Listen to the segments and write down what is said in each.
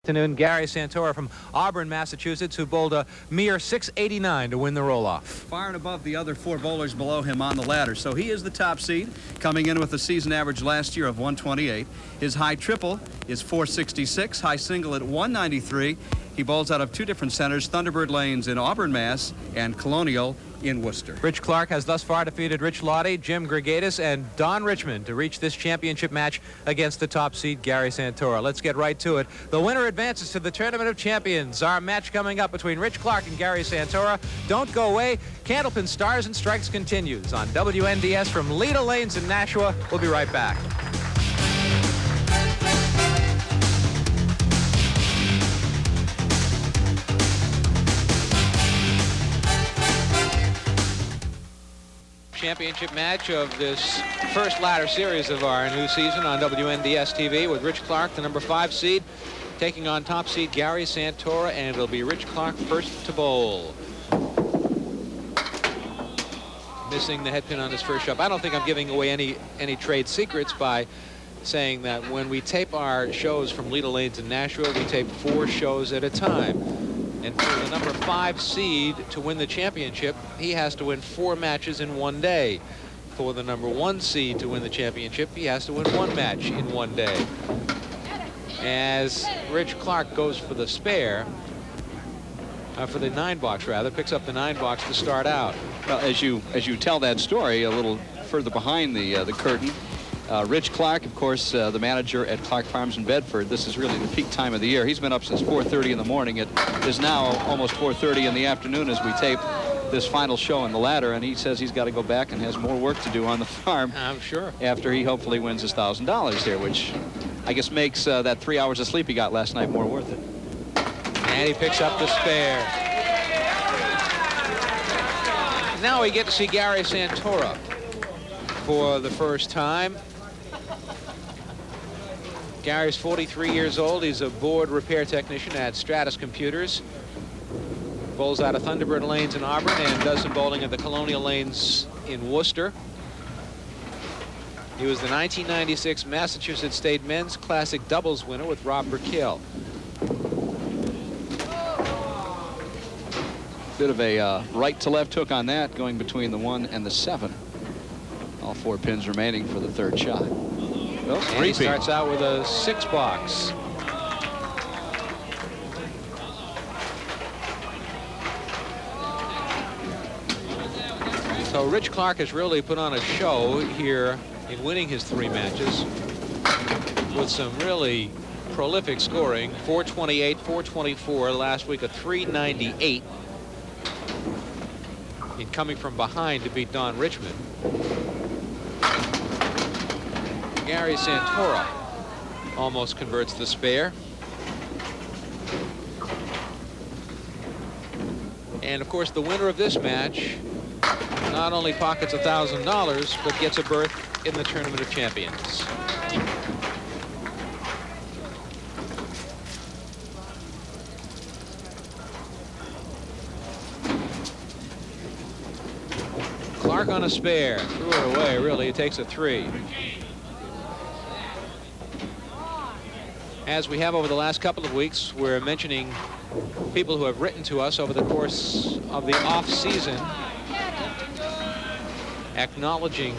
Afternoon, Gary Santora from Auburn, Massachusetts, who bowled a mere 689 to win the roll-off. Far and above the other four bowlers below him on the ladder. So he is the top seed, coming in with a season average last year of 128. His high triple is 466, high single at 193. He bowls out of two different centers, Thunderbird Lanes in Auburn, Mass, and Colonial in Worcester. Rich Clark has thus far defeated Rich Lottie, Jim Grigatis, and Don Richmond to reach this championship match against the top seed, Gary Santora. Let's get right to it. The winner advances to the Tournament of Champions. Our match coming up between Rich Clark and Gary Santora. Don't go away. Candlepin Stars and Strikes continues on WNDS from Leda Lanes in Nashua. We'll be right back. Championship match of this first ladder series of our new season on WNDS TV with Rich Clark, the number 5 seed, taking on top seed Gary Santora, and it'll be Rich Clark first to bowl. Missing the head pin on his first shot. I don't think I'm giving away any trade secrets by saying that when we tape our shows from Leda Lanes in Nashua, we tape 4 shows at a time. And for the number 5 seed to win the championship, he has to win 4 matches in 1 day. For the number 1 seed to win the championship, he has to win 1 match in 1 day. As Rich Clark goes for the spare, for the 9 box rather, picks up the 9 box to start out. Well, as you tell that story a little further behind the curtain, Rich Clark, of course, the manager at Clark Farms in Bedford. This is really the peak time of the year. He's been up since 4:30 in the morning. It is now almost 4:30 in the afternoon as we tape this final show on the ladder, and he says he's got to go back and has more work to do on the farm. I'm sure. After he hopefully wins his $1,000 here, which I guess makes that 3 hours of sleep he got last night more worth it. And he picks up the spare. Now we get to see Gary Santora for the first time. Gary's 43 years old. He's a board repair technician at Stratus Computers. Bowls out of Thunderbird Lanes in Auburn and does some bowling at the Colonial Lanes in Worcester. He was the 1996 Massachusetts State Men's Classic Doubles winner with Rob Burkill. Bit of a right to left hook on that, going between the 1 and the 7. All 4 pins remaining for the 3rd shot. Well, and he starts out with a 6 box. So Rich Clark has really put on a show here in winning his 3 matches with some really prolific scoring. 428, 424, last week a 398 in coming from behind to beat Don Richmond. Gary Santora almost converts the spare. And of course the winner of this match not only pockets $1,000 but gets a berth in the Tournament of Champions. Clark on a spare, threw it away. Really, it takes a 3. As we have over the last couple of weeks, we're mentioning people who have written to us over the course of the off season, acknowledging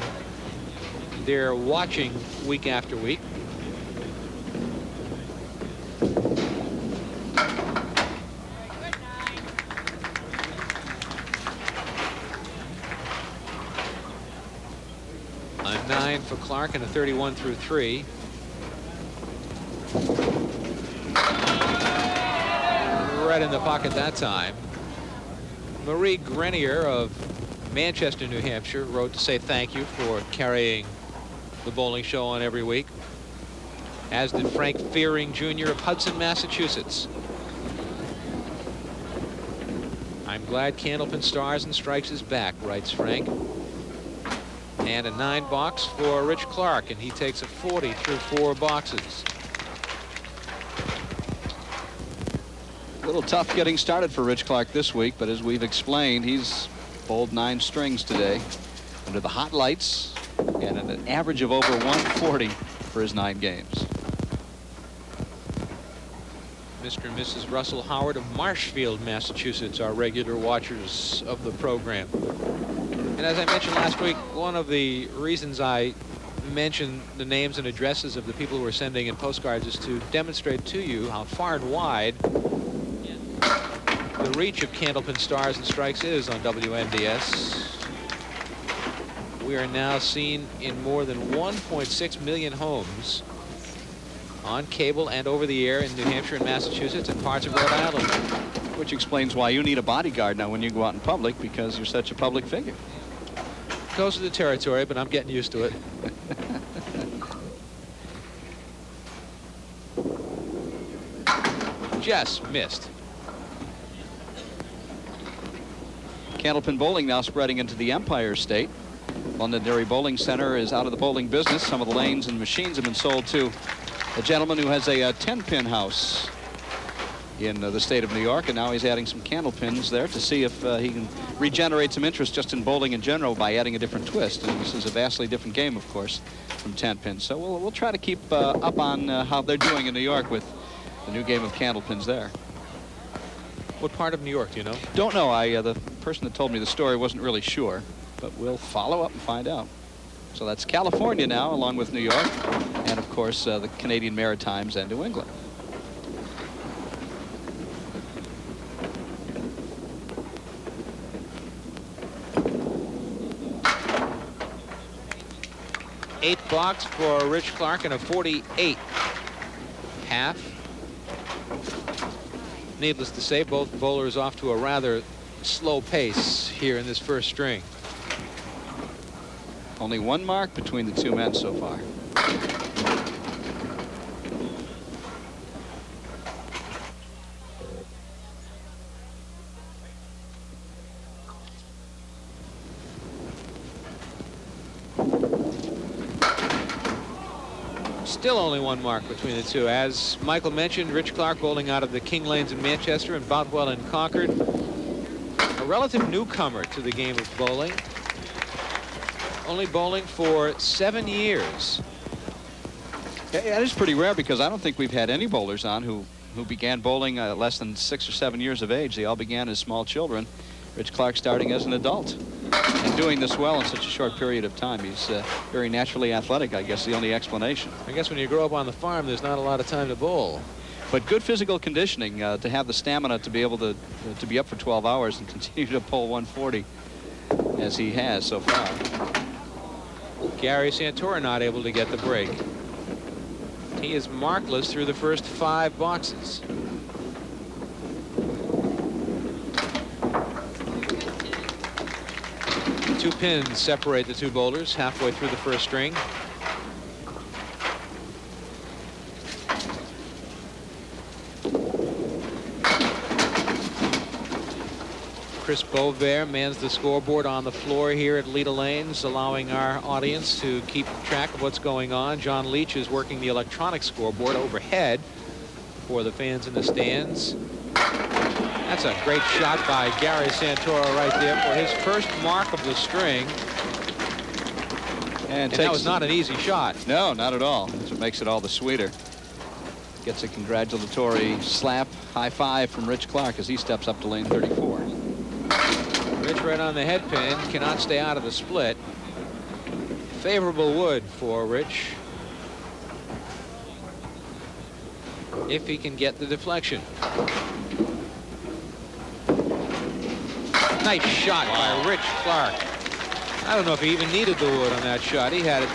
their watching week after week. A 9 for Clark and a 31 through 3. Right in the pocket that time. Marie Grenier of Manchester, New Hampshire, wrote to say thank you for carrying the bowling show on every week, as did Frank Fearing Jr. of Hudson, Massachusetts. I'm glad Candlepin Stars and Strikes is back, writes Frank. And a 9 box for Rich Clark, and he takes a 40 through 4 boxes. A little tough getting started for Rich Clark this week, but as we've explained, he's bowled 9 strings today under the hot lights and an average of over 140 for his 9 games. Mr. and Mrs. Russell Howard of Marshfield, Massachusetts, are regular watchers of the program. And as I mentioned last week, one of the reasons I mention the names and addresses of the people who are sending in postcards is to demonstrate to you how far and wide the reach of Candlepin Stars and Strikes is on WNDS. We are now seen in more than 1.6 million homes on cable and over the air in New Hampshire and Massachusetts and parts of Rhode Island. Which explains why you need a bodyguard now when you go out in public, because you're such a public figure. Goes with the territory, but I'm getting used to it. Just missed. Candlepin bowling now spreading into the Empire State. Londonderry Bowling Center is out of the bowling business. Some of the lanes and machines have been sold to a gentleman who has a 10-pin house in the state of New York, and now he's adding some candle pins there to see if he can regenerate some interest just in bowling in general by adding a different twist. And this is a vastly different game, of course, from 10 pins. So we'll try to keep up on how they're doing in New York with the new game of candle pins there. What part of New York do you know? Don't know. The person that told me the story wasn't really sure, but we'll follow up and find out. So that's California now, along with New York, and of course the Canadian Maritimes and New England. Eight box for Rich Clark and a 48 half. Needless to say, both bowlers off to a rather slow pace here in this first string. Only one mark between the two men so far. Still only one mark between the two. As Michael mentioned, Rich Clark bowling out of the King Lanes in Manchester and Boutwell in Concord. A relative newcomer to the game of bowling. Only bowling for 7 years. Yeah, that is pretty rare, because I don't think we've had any bowlers on who began bowling less than 6 or 7 years of age. They all began as small children. Rich Clark starting as an adult and doing this well in such a short period of time. He's very naturally athletic, I guess, the only explanation. I guess when you grow up on the farm, there's not a lot of time to bowl. But good physical conditioning, to have the stamina to be able to be up for 12 hours and continue to pull 140 as he has so far. Gary Santora not able to get the break. He is markless through the first 5 boxes. Two pins separate the two bowlers halfway through the first string. Chris Beauvert mans the scoreboard on the floor here at Leda Lanes, allowing our audience to keep track of what's going on. John Leach is working the electronic scoreboard overhead for the fans in the stands. That's a great shot by Gary Santora right there for his first mark of the string. And that was not an easy shot. No, not at all. That's what makes it all the sweeter. Gets a congratulatory slap, high five from Rich Clark as he steps up to lane 34. Rich right on the head pin, cannot stay out of the split. Favorable wood for Rich, if he can get the deflection. Nice shot by Rich Clark. I don't know if he even needed the wood on that shot. He had it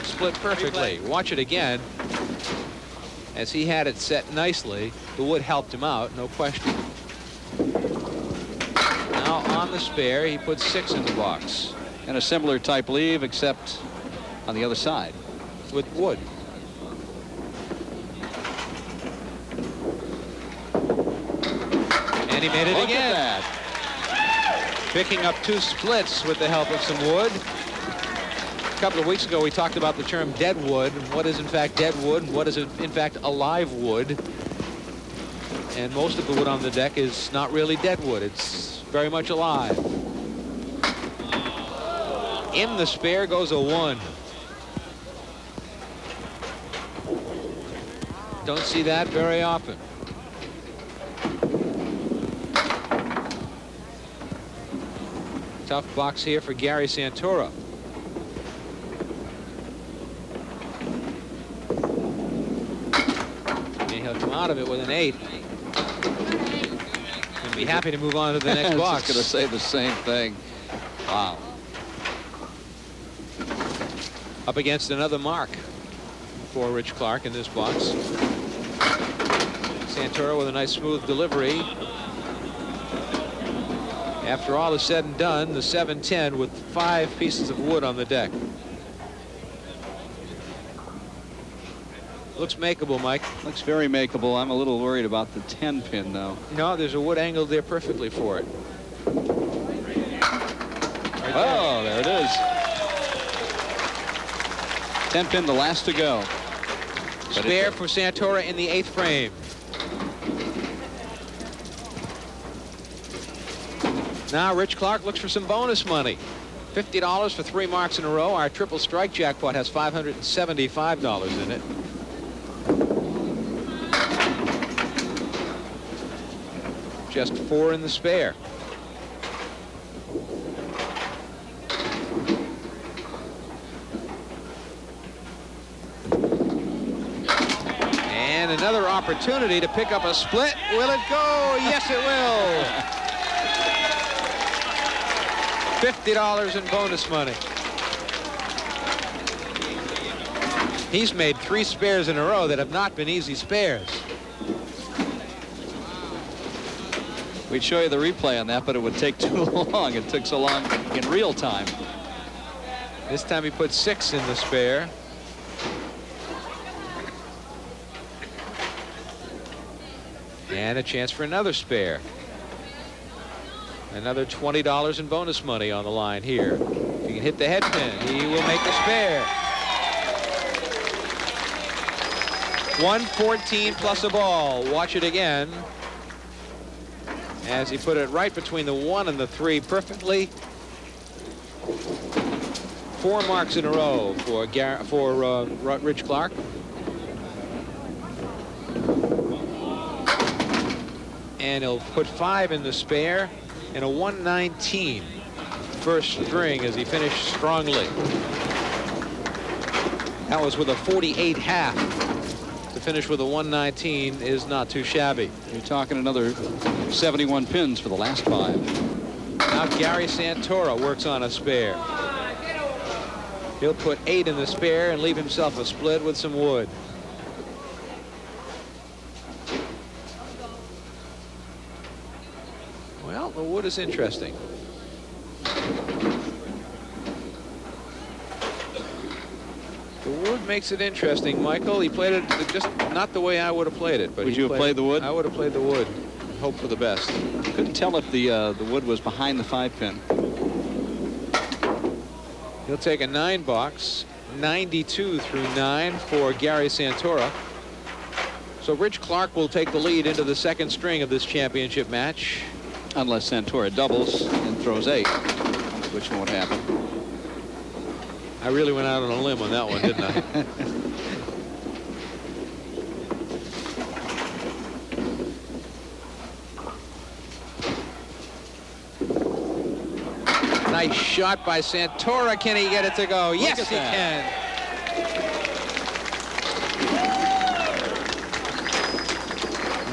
split perfectly. Watch it again. As he had it set nicely, the wood helped him out, no question. Now on the spare, he puts 6 in the box. And a similar type leave, except on the other side. With wood. And he made it again. Look at that. Picking up 2 splits with the help of some wood. A couple of weeks ago, we talked about the term dead wood, and what is in fact dead wood, and what is in fact alive wood. And most of the wood on the deck is not really dead wood. It's very much alive. In the spare goes a 1. Don't see that very often. Tough box here for Gary Santora. And he'll come out of it with an 8. And be happy to move on to the next box. I was going to say the same thing. Wow. Up against another mark for Rich Clark in this box. Santora with a nice smooth delivery. After all is said and done, the 7-10 with 5 pieces of wood on the deck. Looks makeable, Mike. Looks very makeable. I'm a little worried about the 10 pin, though. No, there's a wood angle there perfectly for it. Right oh, there it is. 10 pin, the last to go. Spare for Santora in the 8th frame. Now Rich Clark looks for some bonus money. $50 for 3 marks in a row. Our triple strike jackpot has $575 in it. Just 4 in the spare. And another opportunity to pick up a split. Will it go? Yes, it will. $50 in bonus money. He's made 3 spares in a row that have not been easy spares. We'd show you the replay on that, but it would take too long. It took so long in real time. This time he put 6 in the spare. And a chance for another spare. Another $20 in bonus money on the line here. If he can hit the head pin, he will make a spare. 114 plus a ball. Watch it again. As he put it right between the 1 and the 3 perfectly. 4 marks in a row for Rich Clark. And he'll put 5 in the spare and a 119 first string as he finished strongly. That was with a 48 half. To finish with a 119 is not too shabby. You're talking another 71 pins for the last 5. Now Gary Santora works on a spare. He'll put 8 in the spare and leave himself a split with some wood. Well, the wood is interesting. The wood makes it interesting, Michael. He played it just not the way I would have played it. But would you have played the wood? I would have played the wood. Hope for the best. Couldn't tell if the wood was behind the 5 pin. He'll take a 9 box. 92 through 9 for Gary Santora. So Rich Clark will take the lead into the 2nd string of this championship match. Unless Santora doubles and throws 8, which won't happen. I really went out on a limb on that one, didn't I? Nice shot by Santora. Can he get it to go? Yes, he can.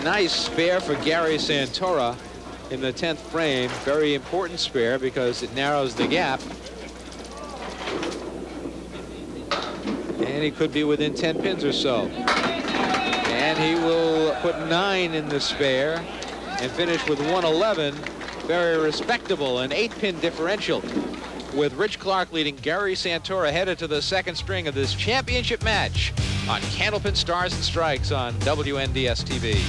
Nice spare for Gary Santora in the 10th frame. Very important spare because it narrows the gap. And he could be within 10 pins or so. And he will put 9 in the spare and finish with 111. Very respectable, an 8-pin differential, with Rich Clark leading Gary Santora headed to the 2nd string of this championship match on Candlepin Stars and Strikes on WNDS TV.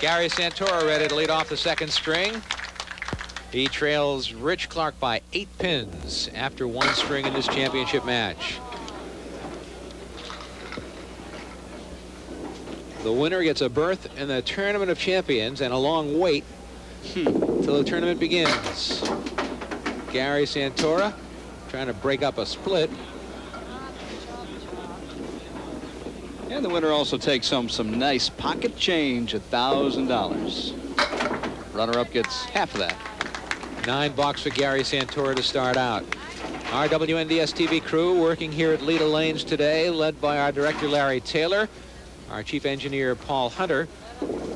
Gary Santora ready to lead off the 2nd string. He trails Rich Clark by 8 pins after 1 string in this championship match. The winner gets a berth in the Tournament of Champions and a long wait till the tournament begins. Gary Santora trying to break up a split. And the winner also takes home some nice pocket change, $1,000. Runner-up gets half of that. $9 for Gary Santora to start out. Our WNDS TV crew working here at Leda Lanes today, led by our director Larry Taylor, our chief engineer Paul Hunter.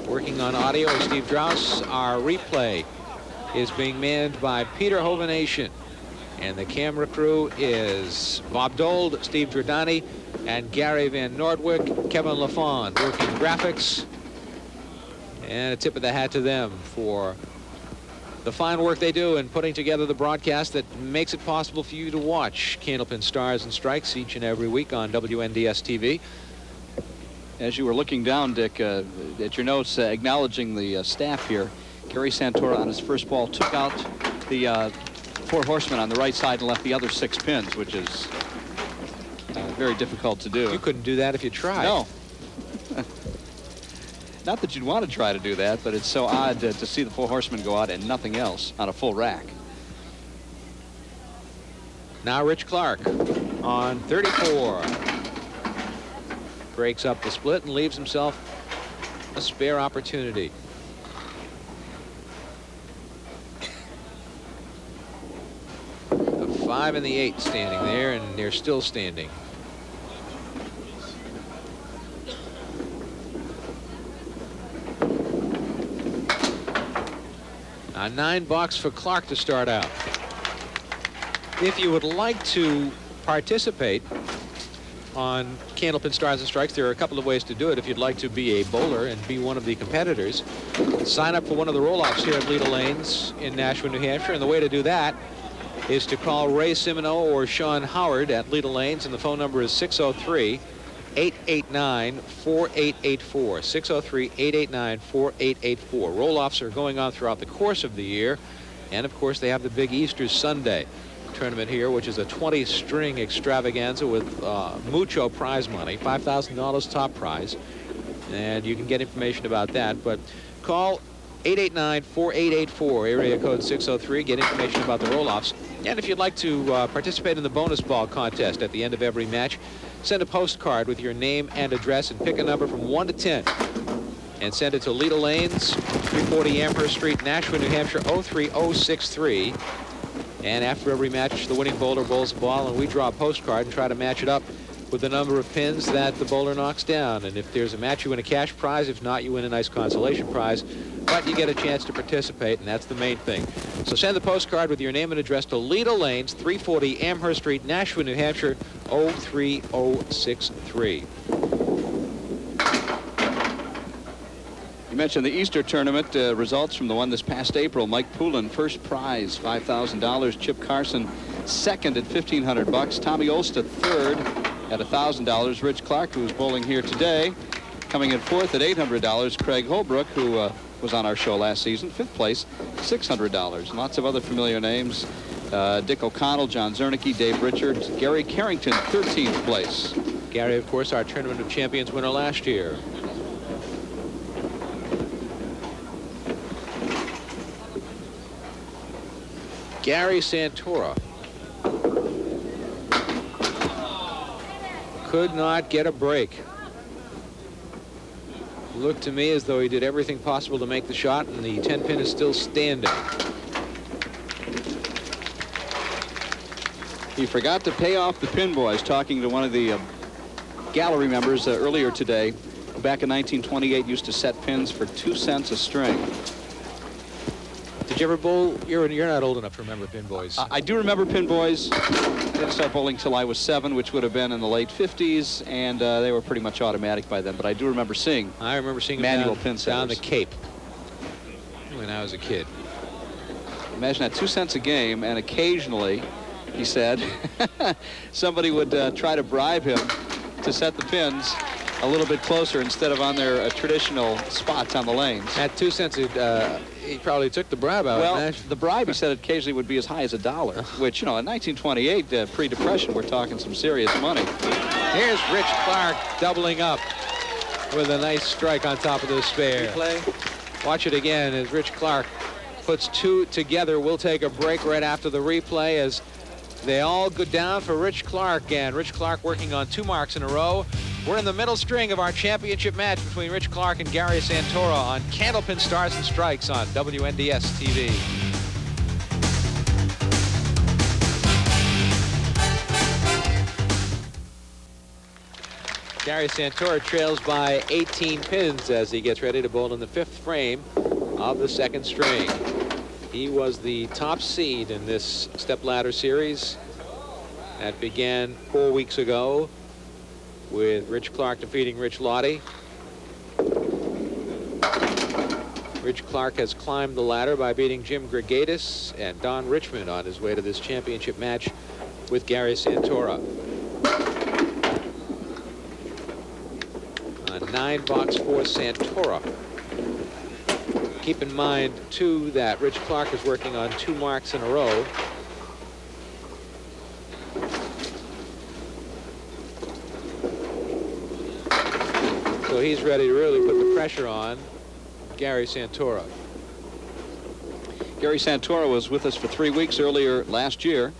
Working on audio is Steve Draus. Our replay is being manned by Peter Hovenation. And the camera crew is Bob Dold, Steve Giordani, and Gary Van Nordwick, Kevin LaFawn working graphics. And a tip of the hat to them for the fine work they do in putting together the broadcast that makes it possible for you to watch Candlepin Stars and Strikes each and every week on WNDS TV. As you were looking down, Dick, at your notes acknowledging the staff here, Gary Santora on his first ball took out the 4 horsemen on the right side and left the other 6 pins, which is very difficult to do. You couldn't do that if you tried. No. Not that you'd want to try to do that, but it's so odd to see the 4 horsemen go out and nothing else on a full rack. Now Rich Clark on 34. Breaks up the split and leaves himself a spare opportunity. The 5 and the 8 standing there, and they're still standing. Now $9 for Clark to start out. If you would like to participate on Candlepin Stars and Strikes, there are a couple of ways to do it. If you'd like to be a bowler and be one of the competitors, sign up for one of the roll-offs here at Leda Lanes in Nashua, New Hampshire. And the way to do that is to call Ray Simino or Sean Howard at Leda Lanes, and the phone number is 603-889-4884. 603-889-4884. Roll-offs are going on throughout the course of the year. And, of course, they have the big Easter Sunday tournament here, which is a 20-string extravaganza with mucho prize money, $5,000 top prize. And you can get information about that. But call 889-4884, area code 603. Get information about the roll-offs. And if you'd like to participate in the bonus ball contest at the end of every match, send a postcard with your name and address and pick a number from 1 to 10. And send it to Leda Lanes, 340 Amherst Street, Nashua, New Hampshire, 03063. And after every match, the winning bowler bowls a ball, and we draw a postcard and try to match it up with the number of pins that the bowler knocks down. And if there's a match, you win a cash prize. If not, you win a nice consolation prize. But you get a chance to participate, and that's the main thing. So send the postcard with your name and address to Leda Lanes, 340 Amherst Street, Nashua, New Hampshire, 03063. You mentioned the Easter tournament results from the one this past April. Mike Poulin, first prize, $5,000. Chip Carson, second at $1,500. Tommy Olsta, third at $1,000. Rich Clark, who is bowling here today, coming in fourth at $800. Craig Holbrook, who was on our show last season, fifth place, $600. And lots of other familiar names. Dick O'Connell, John Zernicke, Dave Richards, Gary Carrington, 13th place. Gary, of course, our Tournament of Champions winner last year. Gary Santora could not get a break. Looked to me as though he did everything possible to make the shot, and the 10-pin is still standing. He forgot to pay off the pin boys, talking to one of the gallery members earlier today, who back in 1928 used to set pins for 2 cents a string. Did you ever bowl? You're not old enough to remember pin boys. I do remember pin boys. I didn't start bowling till I was 7, which would have been in the late 50s, and they were pretty much automatic by then. But I do remember seeing. I remember seeing manual them pin down the setters. Cape when I was a kid. Imagine that, 2 cents a game, and occasionally, he said, somebody would try to bribe him to set the pins a little bit closer instead of on their traditional spots on the lanes. At 2 cents, he probably took the bribe out. Well, the bribe, he said, occasionally would be as high as $1, which, you know, in 1928, pre-depression, we're talking some serious money. Here's Rich Clark doubling up with a nice strike on top of the spare. Replay. Watch it again as Rich Clark puts 2 together. We'll take a break right after the replay as They all go down for Rich Clark, and Rich Clark working on 2 marks in a row. We're in the middle string of our championship match between Rich Clark and Gary Santora on Candlepin Stars and Strikes on WNDS TV. Gary Santora trails by 18 pins as he gets ready to bowl in the 5th frame of the 2nd string. He was the top seed in this stepladder series that began 4 weeks ago with Rich Clark defeating Rich Lottie. Rich Clark has climbed the ladder by beating Jim Grigatis and Don Richmond on his way to this championship match with Gary Santora. A 9-box for Santora. Keep in mind, too, that Rich Clark is working on 2 marks in a row. So he's ready to really put the pressure on Gary Santora. Gary Santora was with us for 3 weeks earlier last year,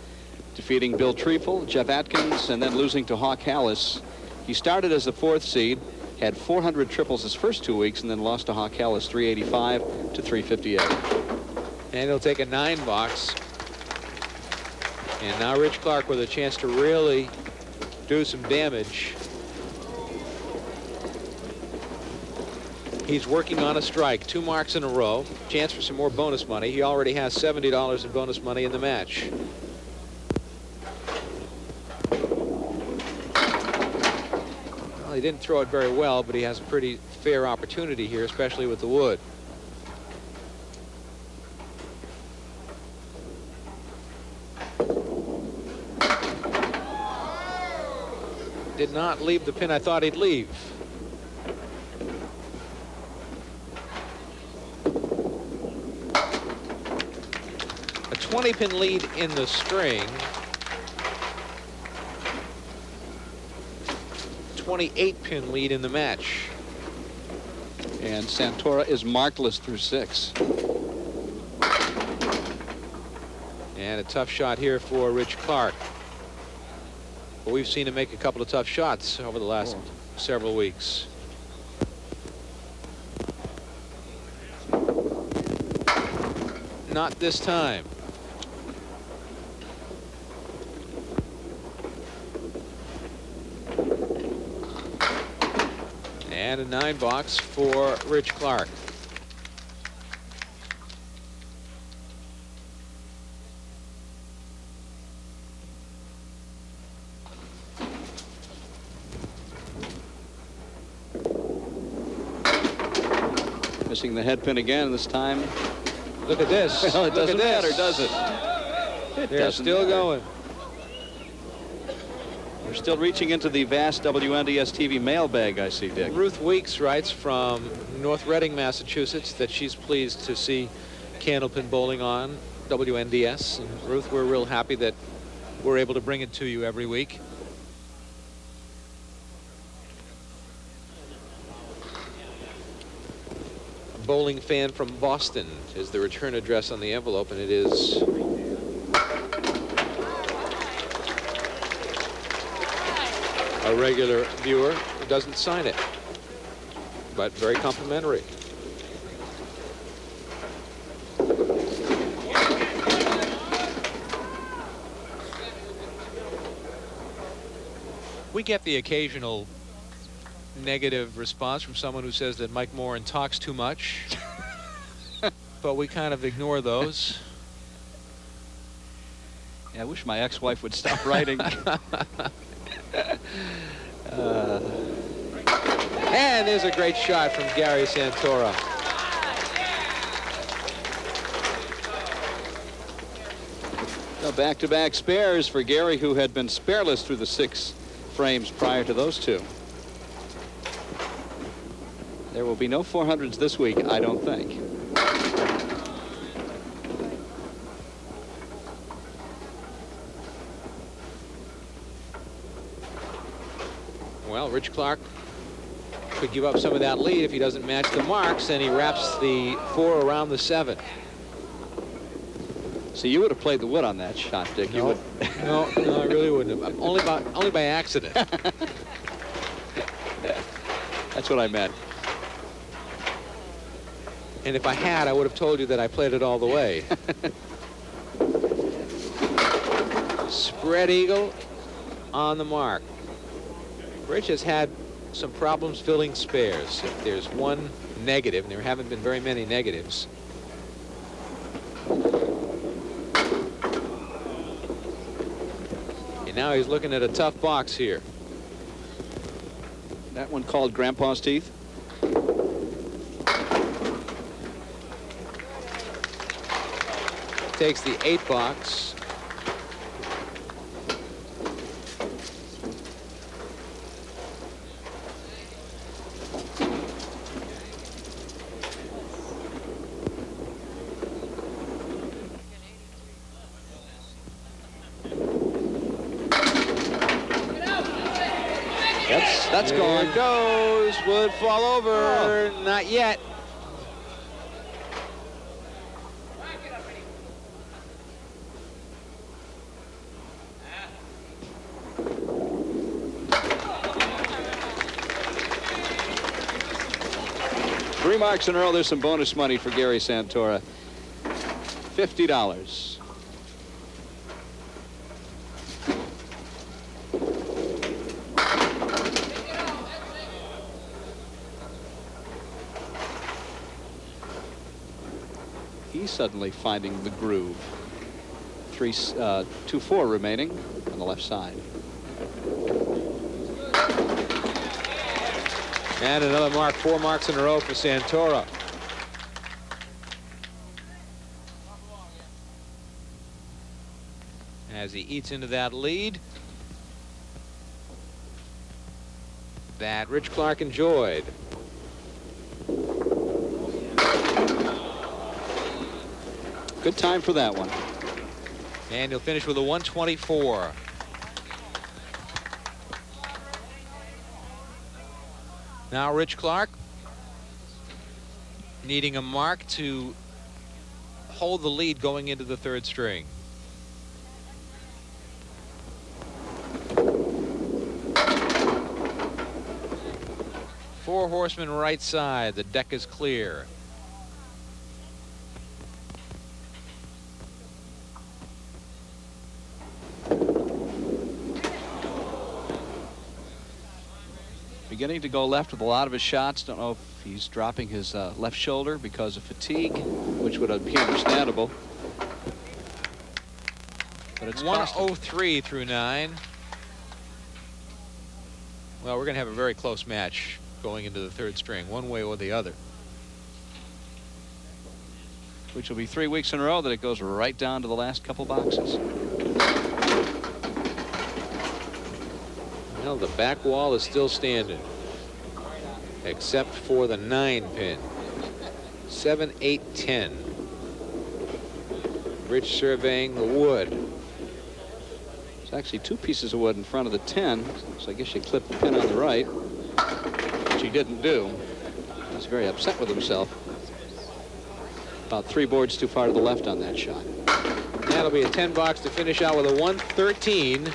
defeating Bill Treefel, Jeff Atkins, and then losing to Hawk Hallis. He started as the 4th seed, had 400 triples his first 2 weeks, and then lost to Hawk Hallis 385 to 358. And he'll take a 9-box. And now Rich Clark with a chance to really do some damage. He's working on a strike, 2 marks in a row. Chance for some more bonus money. He already has $70 in bonus money in the match. Well, he didn't throw it very well, but he has a pretty fair opportunity here, especially with the wood. Did not leave the pin I thought he'd leave. A 20-pin lead in the string. 28-pin lead in the match. And Santora is markless through 6. And a tough shot here for Rich Clark. But we've seen him make a couple of tough shots over the last several weeks. Not this time. And a 9-box for Rich Clark. Missing the head pin again this time. Look at this. Well, it doesn't matter, does it? They're still going. We're still reaching into the vast WNDS TV mailbag, I see, Dick. Ruth Weeks writes from North Reading, Massachusetts, that she's pleased to see Candlepin bowling on WNDS. And Ruth, we're real happy that we're able to bring it to you every week. A bowling fan from Boston is the return address on the envelope, and it is a regular viewer who doesn't sign it, but very complimentary. We get the occasional negative response from someone who says that Mike Moran talks too much, but we kind of ignore those. Yeah, I wish my ex-wife would stop writing. And there's a great shot from Gary Santora. So back-to-back spares for Gary, who had been spareless through the 6 frames prior to those 2. There will be no 400s this week, I don't think. Well, Rich Clark could give up some of that lead if he doesn't match the marks, and he wraps the 4 around the 7. So you would have played the wood on that shot, Dick. You No, would. no, I really wouldn't have. Only by accident. That's what I meant. And if I had, I would have told you that I played it all the way. Spread eagle on the mark. Rich has had some problems filling spares. If there's one negative, and there haven't been very many negatives. And now he's looking at a tough box here. That one called Grandpa's Teeth. Takes the 8 box. That's gone. There it goes. Would fall over. Oh. Not yet. Three marks in a row. There's some bonus money for Gary Santora. $50. He's suddenly finding the groove. 2-4 remaining on the left side. And another mark. 4 marks in a row for Santora. As he eats into that lead that Rich Clark enjoyed. Good time for that one. And he'll finish with a 124. Now Rich Clark needing a mark to hold the lead going into the 3rd string. Four horsemen right side. The deck is clear. Beginning to go left with a lot of his shots. Don't know if he's dropping his left shoulder because of fatigue, which would be understandable. But it's 103 through 9. Well, we're going to have a very close match going into the 3rd string, one way or the other. Which will be 3 weeks in a row that it goes right down to the last couple boxes. Well, the back wall is still standing, except for the 9 pin. 7, 8, 10. Rich surveying the wood. There's actually 2 pieces of wood in front of the 10, so I guess you clip the pin on the right, which he didn't do. He's very upset with himself. About 3 boards too far to the left on that shot. That'll be a 10 box to finish out with a 113.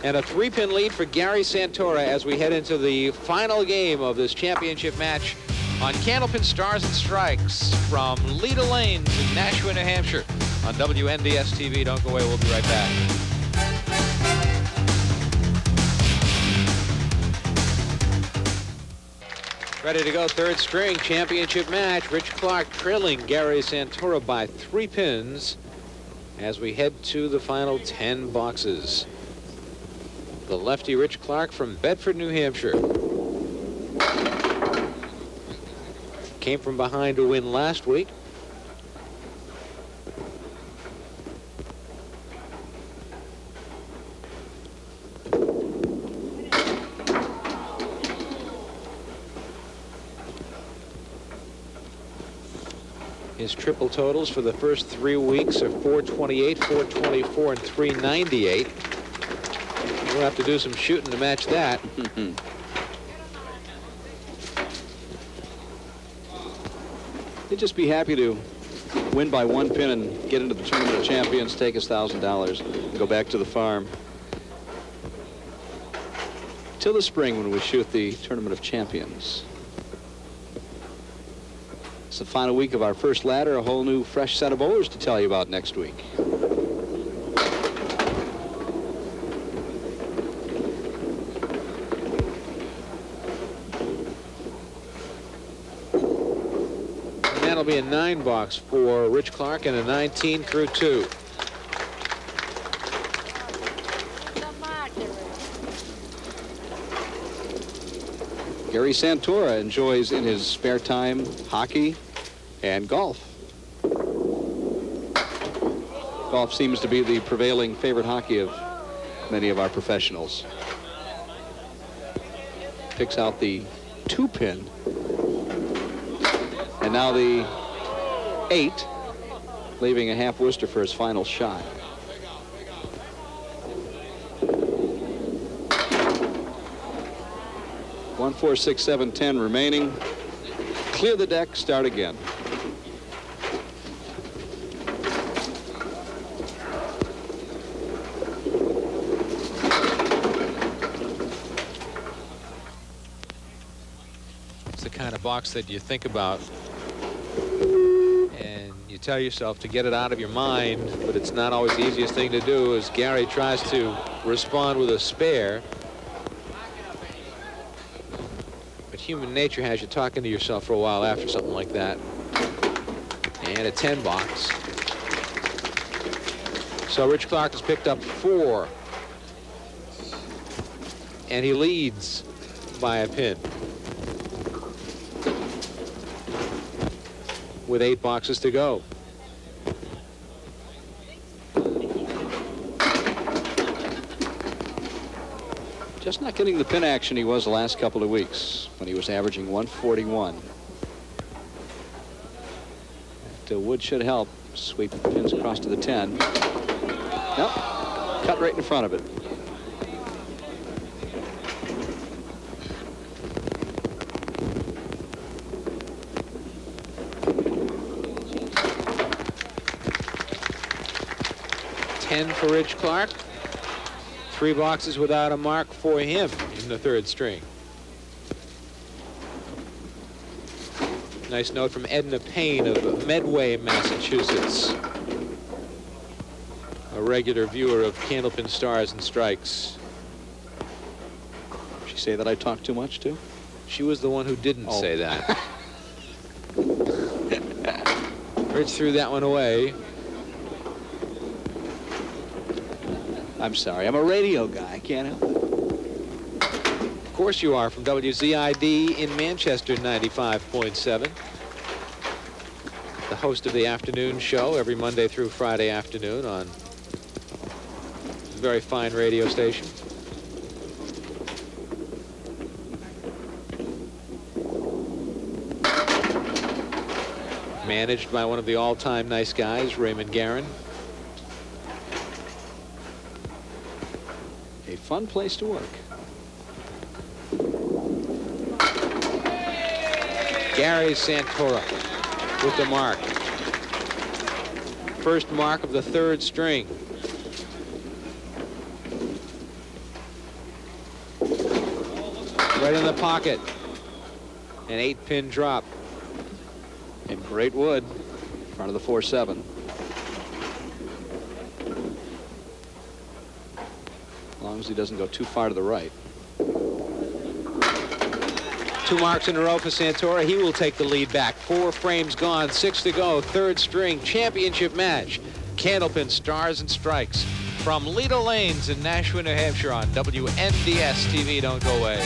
And a 3-pin lead for Gary Santora as we head into the final game of this championship match on Candlepin Stars and Strikes from Leda Lanes in Nashua, New Hampshire on WNDS TV. Don't go away. We'll be right back. Ready to go. 3rd string championship match. Rich Clark trailing Gary Santora by 3 pins as we head to the final 10 boxes. The lefty Rich Clark from Bedford, New Hampshire. Came from behind to win last week. His triple totals for the first 3 weeks are 428, 424, and 398. We'll have to do some shooting to match that. They'd just be happy to win by 1 pin and get into the Tournament of Champions, take his $1,000 and go back to the farm till the spring when we shoot the Tournament of Champions. It's the final week of our first ladder, a whole new fresh set of bowlers to tell you about next week. And that'll be a 9 box for Rich Clark and a 19 through 2. Gary Santora enjoys in his spare time hockey and golf. Golf seems to be the prevailing favorite hockey of many of our professionals. Picks out the 2-pin. And now the 8, leaving a half Worcester for his final shot. One, 4, 6, 7, 10 remaining. Clear the deck, start again. It's the kind of box that you think about and you tell yourself to get it out of your mind, but it's not always the easiest thing to do as Gary tries to respond with a spare. Human nature has you talking to yourself for a while after something like that. And a 10 box. So Rich Clark has picked up 4. And he leads by a pin. With 8 boxes to go. Just not getting the pin action he was the last couple of weeks when he was averaging 141. The wood should help. Sweep the pins across to the 10. Nope. Cut right in front of it. $10 for Rich Clark. 3 boxes without a mark for him in the 3rd string. Nice note from Edna Payne of Medway, Massachusetts. A regular viewer of Candlepin Stars and Strikes. Did she say that I talk too much too? She was the one who didn't say that. Rich threw that one away. I'm sorry, I'm a radio guy. I can't help it. Of course you are, from WZID in Manchester 95.7. The host of the afternoon show every Monday through Friday afternoon on a very fine radio station. Managed by one of the all-time nice guys, Raymond Guerin. A fun place to work. Gary Santora with the mark. First mark of the 3rd string. Right in the pocket. An 8-pin drop. And great wood in front of the 4-7. As long as he doesn't go too far to the right. 2 marks in a row for Santora. He will take the lead back. 4 frames gone, 6 to go. 3rd string championship match. Candlepin Stars and Strikes from Lido Lanes in Nashua, New Hampshire on WNDS TV. Don't go away.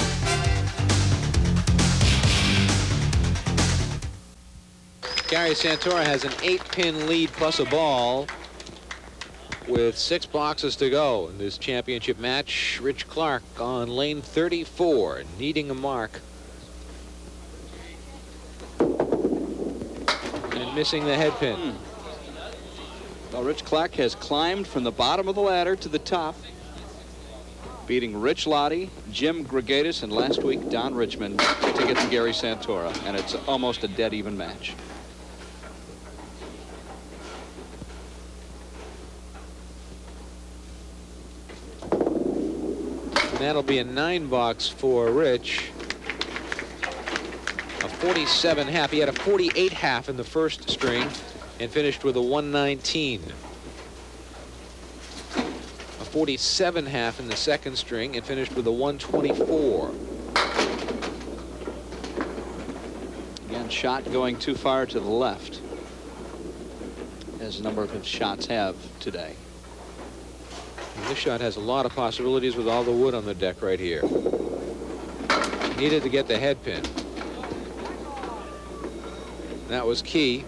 Gary Santora has an 8-pin lead plus a ball with 6 boxes to go in this championship match. Rich Clark on lane 34, needing a mark. And missing the head pin. Well, Rich Clark has climbed from the bottom of the ladder to the top, beating Rich Lottie, Jim Gregatis, and last week Don Richmond to get to Gary Santora, and it's almost a dead even match. That'll be a 9 box for Rich. A 47 half. He had a 48 half in the first string and finished with a 119. A 47 half in the second string and finished with a 124. Again, shot going too far to the left, as a number of his shots have today. And this shot has a lot of possibilities with all the wood on the deck right here. Needed to get the head pin. That was key.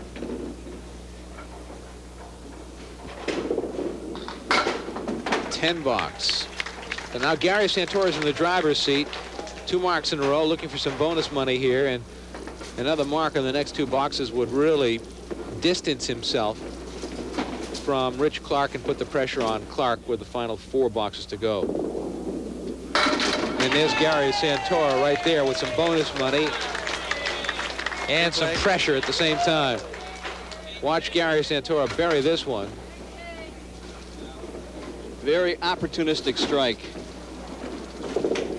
$10 box. So now Gary Santora's in the driver's seat. 2 marks in a row, looking for some bonus money here, and another mark on the next 2 boxes would really distance himself from Rich Clark and put the pressure on Clark with the final 4 boxes to go. And there's Gary Santora right there with some bonus money and some pressure at the same time. Watch Gary Santora bury this one. Very opportunistic strike,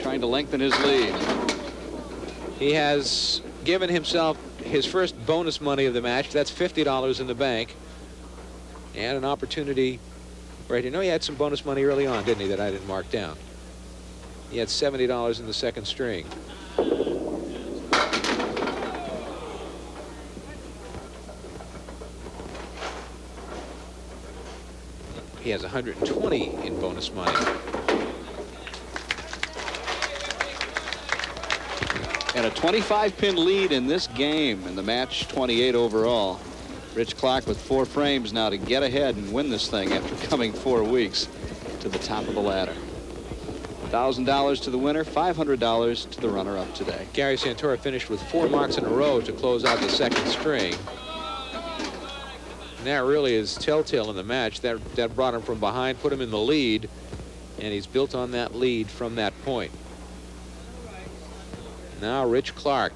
trying to lengthen his lead. He has given himself his first bonus money of the match. That's $50 in the bank. And an opportunity right here. No, he had some bonus money early on, didn't he, that I didn't mark down. He had $70 in the second string. He has 120 in bonus money. And a 25-pin lead in this game in the match, 28 overall. Rich Clark with 4 frames now to get ahead and win this thing after coming 4 weeks to the top of the ladder. $1,000 to the winner, $500 to the runner-up today. Gary Santora finished with 4 marks in a row to close out the second string. And that really is telltale in the match. That brought him from behind, put him in the lead, and he's built on that lead from that point. Now Rich Clark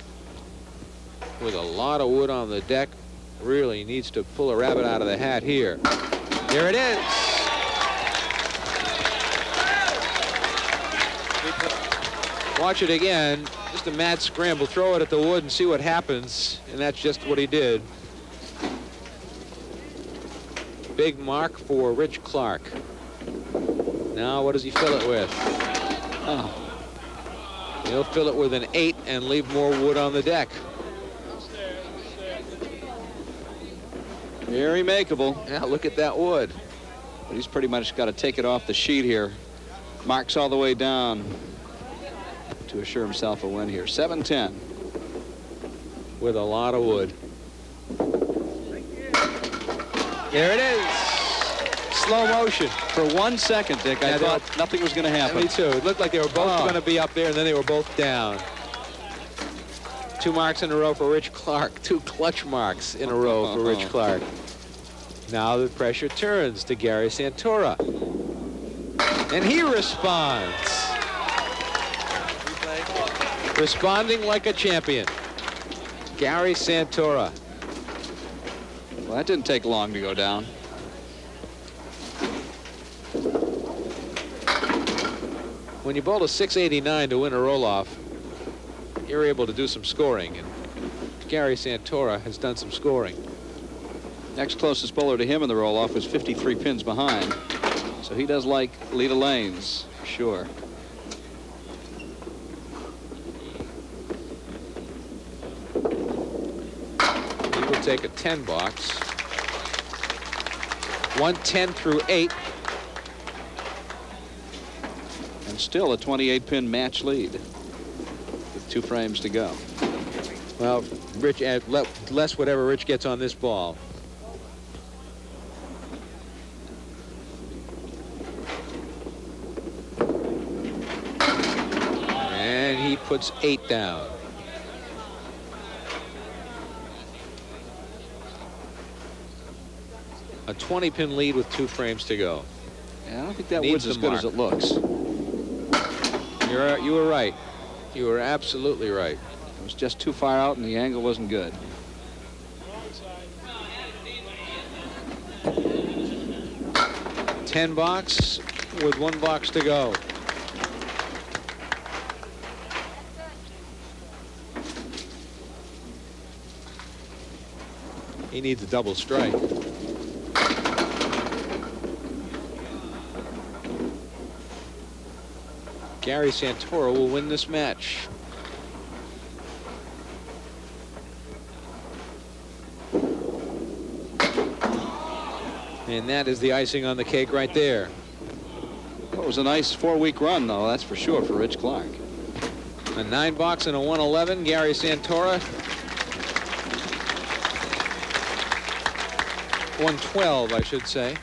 with a lot of wood on the deck. Really needs to pull a rabbit out of the hat here. There it is. Watch it again. Just a mad scramble. Throw it at the wood and see what happens. And that's just what he did. Big mark for Rich Clark. Now what does he fill it with? Oh. He'll fill it with an 8 and leave more wood on the deck. Very makeable. Yeah, look at that wood. But he's pretty much got to take it off the sheet here. Marks all the way down to assure himself a win here. 7-10. With a lot of wood. There it is. Slow motion. For 1 second, Dick, I thought nothing was going to happen. Me too. It looked like they were both going to be up there, and then they were both down. 2 marks in a row for Rich Clark. 2 clutch marks in a row for Rich Clark. Now the pressure turns to Gary Santora. And he responds. Responding like a champion. Gary Santora. Well, that didn't take long to go down. When you bowl a 689 to win a roll-off, you're able to do some scoring, and Gary Santora has done some scoring. Next closest bowler to him in the roll-off was 53 pins behind, so he does like lead of lanes, for sure. He will take a 10 box. 110 through 8. And still a 28-pin match lead with 2 frames to go. Well, Rich, less whatever Rich gets on this ball. And he puts 8 down. A 20-pin lead with 2 frames to go. Yeah, I don't think that wood's as good as it looks. You were right. You were absolutely right. It was just too far out, and the angle wasn't good. $10 box with 1 box to go. He needs a double strike. Gary Santora will win this match. And that is the icing on the cake right there. Well, it was a nice 4-week run, though, that's for sure, for Rich Clark. A 9-box and a 111. Gary Santora. 112, I should say.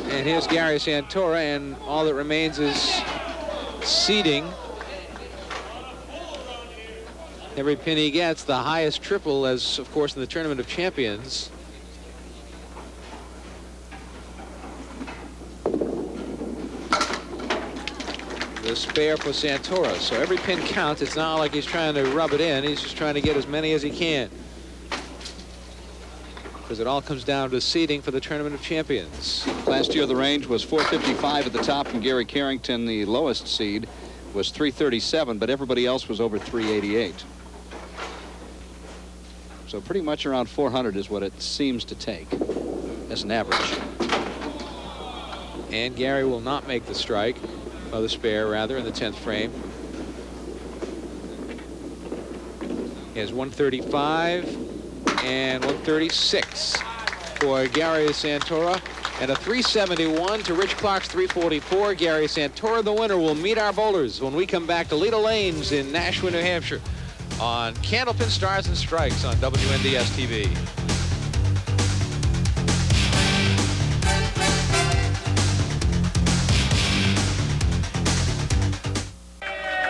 And here's Gary Santora, and all that remains is seeding. Every pin he gets, the highest triple, as of course in the Tournament of Champions. The spare for Santora. So every pin counts. It's not like he's trying to rub it in. He's just trying to get as many as he can. Because it all comes down to seeding for the Tournament of Champions. Last year the range was 455 at the top from Gary Carrington. The lowest seed was 337, but everybody else was over 388. So pretty much around 400 is what it seems to take as an average. And Gary will not make the strike, or the spare rather, in the 10th frame. He has 135 and 136 for Gary Santora, and a 371 to Rich Clark's 344. Gary Santora, the winner, will meet our bowlers when we come back to Leda Lanes in Nashua, New Hampshire, on Candlepin Stars and Strikes on WNDS TV.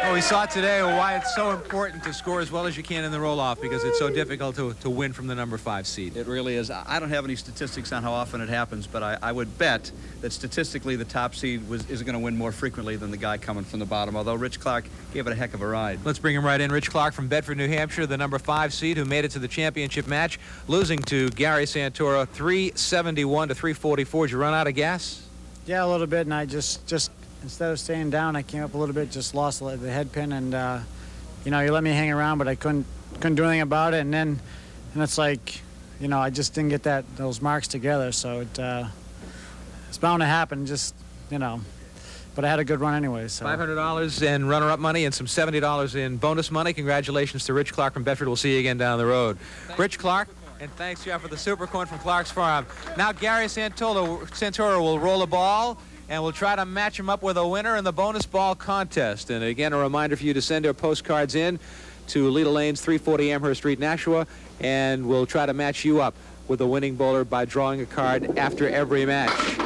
Well, we saw today why it's so important to score as well as you can in the roll-off, because it's so difficult to win from the number 5 seed. It really is. I don't have any statistics on how often it happens, but I would bet that statistically the top seed is going to win more frequently than the guy coming from the bottom, although Rich Clark gave it a heck of a ride. Let's bring him right in. Rich Clark from Bedford, New Hampshire, the number 5 seed who made it to the championship match, losing to Gary Santora 371 to 344. Did you run out of gas? Yeah, a little bit, and I just instead of staying down, I came up a little bit, just lost the head pin, and you know, you let me hang around, but I couldn't do anything about it, and it's like, you know, I just didn't get those marks together, so it's bound to happen, just, you know, but I had a good run anyway. So $500 in runner-up money and some $70 in bonus money. Congratulations to Rich Clark from Bedford. We'll see you again down the road. Rich Clark, and thanks, Jeff, for the super coin from Clark's Farm. Now Gary Santora will roll a ball, and we'll try to match him up with a winner in the bonus ball contest. And again, a reminder for you to send your postcards in to Leda Lanes, 340 Amherst Street, Nashua, and we'll try to match you up with a winning bowler by drawing a card after every match.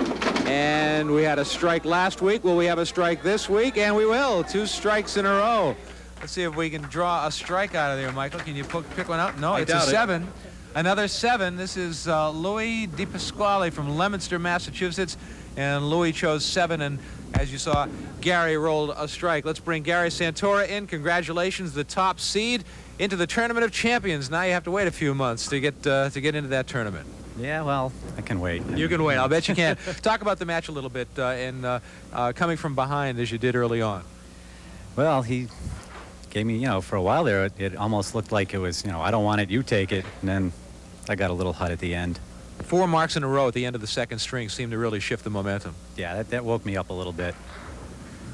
And we had a strike last week. Will we have a strike this week? And we will. 2 strikes in a row. Let's see if we can draw a strike out of there, Michael. Can you pick one out? No, it's a 7. Another 7. This is Louis DePasquale from Leominster, Massachusetts. And Louis chose 7, and as you saw, Gary rolled a strike. Let's bring Gary Santora in. Congratulations, the top seed into the Tournament of Champions. Now you have to wait a few months to get into that tournament. Yeah, well, I can wait. You can wait. I'll bet you can. Talk about the match a little bit and coming from behind as you did early on. Well, he gave me, you know, for a while there, it almost looked like it was, you know, I don't want it, you take it. And then I got a little hot at the end. 4 marks in a row at the end of the second string seemed to really shift the momentum. Yeah, that woke me up a little bit.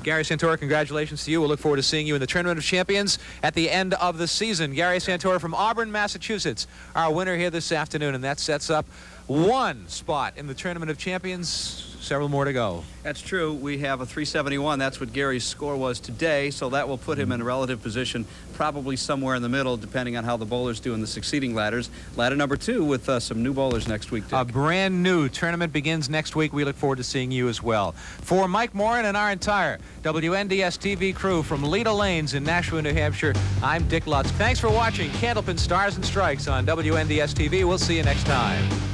Gary Santora, congratulations to you. We'll look forward to seeing you in the Tournament of Champions at the end of the season. Gary Santora from Auburn, Massachusetts, our winner here this afternoon, and that sets up 1 spot in the Tournament of Champions. Several more to go. That's true. We have a 371. That's what Gary's score was today, so that will put him in a relative position, probably somewhere in the middle, depending on how the bowlers do in the succeeding ladders. Ladder number 2 with some new bowlers next week, Dick. A brand new tournament begins next week. We look forward to seeing you as well. For Mike Morin and our entire WNDS TV crew from Leda Lanes in Nashua, New Hampshire, I'm Dick Lutz. Thanks for watching Candlepin Stars and Strikes on WNDS TV. We'll see you next time.